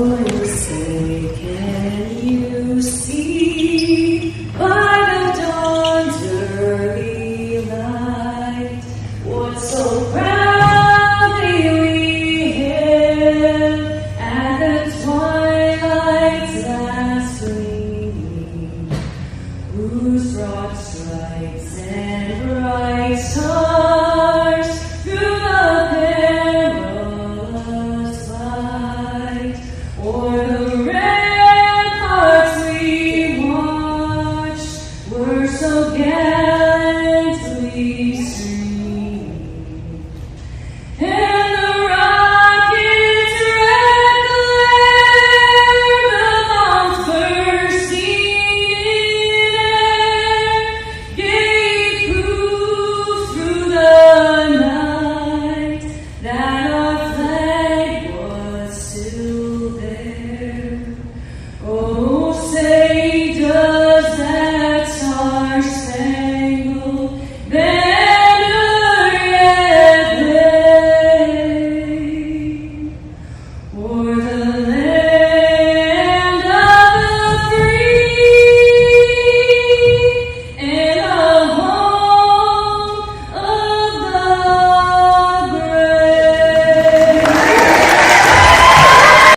you say, can you see by the dawn's early light what so proudly we hailed at the twilight's last gleaming, whose broad stripes and bright stars through the perilous fight o'er the ramparts we watched were so gallantly streaming, and the rocket's red glare, the bombs bursting in air, gave proof through the night that our flag was still there. Oh, say does that star-spangled banner yet wave o'er the land